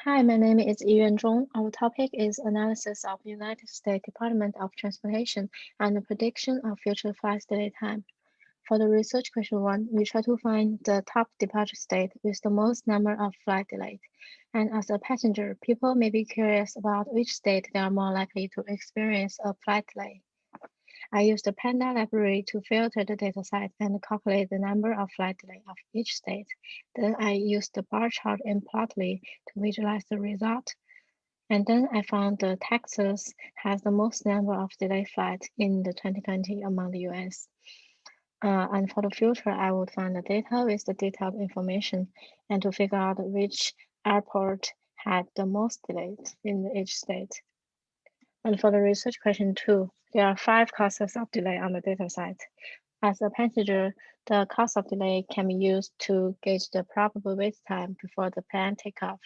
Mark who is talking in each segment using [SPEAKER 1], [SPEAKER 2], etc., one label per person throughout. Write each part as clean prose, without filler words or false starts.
[SPEAKER 1] Hi, my name is Yuan Zhong. Our topic is analysis of United States Department of Transportation and the prediction of future flight delay time. For the research question 1, we try to find the top departure state with the most number of flight delays. And as a passenger, people may be curious about which state they are more likely to experience a flight delay. I used the Panda library to filter the dataset and calculate the number of flight delay of each state. Then I used the bar chart in Plotly to visualize the result. And then I found that Texas has the most number of delayed flights in the 2020 among the US. And for the future, I would find the data with the detailed information and to figure out which airport had the most delays in each state. And for the research question 2, there are 5 causes of delay on the data set. As a passenger, the cause of delay can be used to gauge the probable wait time before the plane takeoff.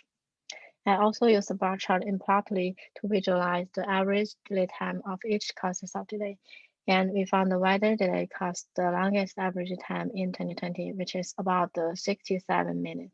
[SPEAKER 1] I also use the bar chart in Plotly to visualize the average delay time of each causes of delay. And we found the weather delay caused the longest average time in 2020, which is about 67 minutes.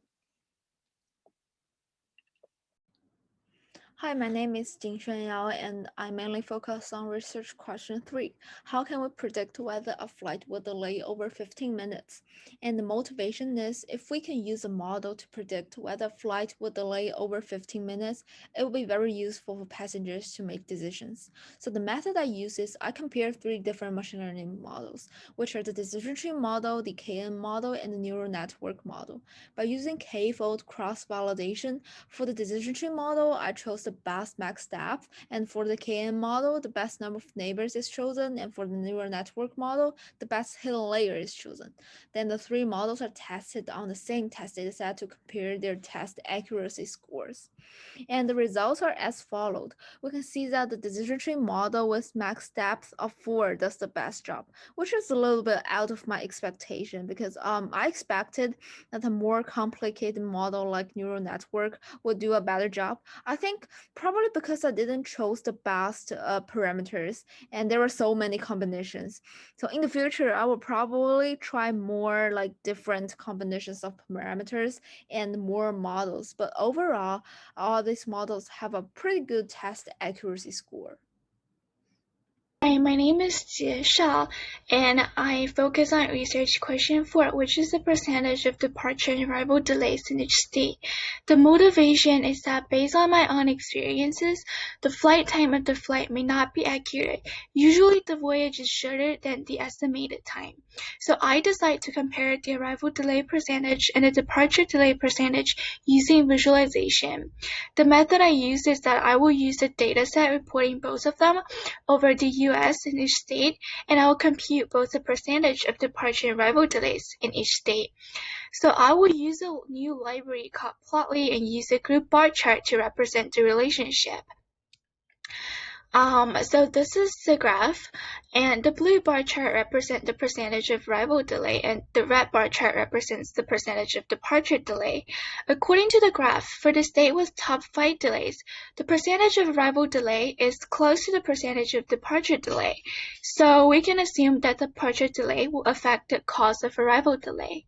[SPEAKER 2] Hi, my name is Jingxuan Yao, and I mainly focus on research question 3. How can we predict whether a flight will delay over 15 minutes? And the motivation is, if we can use a model to predict whether a flight will delay over 15 minutes, it will be very useful for passengers to make decisions. So the method I use is I compare 3 different machine learning models, which are the decision tree model, the KN model, and the neural network model. By using k-fold cross-validation, for the decision tree model, I chose the best max depth, and for the KN model, the best number of neighbors is chosen, and for the neural network model, the best hidden layer is chosen. Then the 3 models are tested on the same test dataset to compare their test accuracy scores. And the results are as followed. We can see that the decision tree model with max depth of 4 does the best job, which is a little bit out of my expectation because I expected that a more complicated model like neural network would do a better job. I think probably because I didn't choose the best parameters and there were so many combinations. So in the future, I will probably try more like different combinations of parameters and more models. But overall, all these models have a pretty good test accuracy score.
[SPEAKER 3] Hi, my name is Jie Shao, and I focus on research question 4, which is the percentage of departure and arrival delays in each state. The motivation is that based on my own experiences, the flight time of the flight may not be accurate. Usually the voyage is shorter than the estimated time. So I decide to compare the arrival delay percentage and the departure delay percentage using visualization. The method I use is that I will use the dataset reporting both of them over the US in each state, and I will compute both the percentage of departure and arrival delays in each state. So I will use a new library called Plotly and use a group bar chart to represent the relationship. So this is the graph, and the blue bar chart represents the percentage of arrival delay, and the red bar chart represents the percentage of departure delay. According to the graph, for the state with top flight delays, the percentage of arrival delay is close to the percentage of departure delay. So we can assume that departure delay will affect the cause of arrival delay.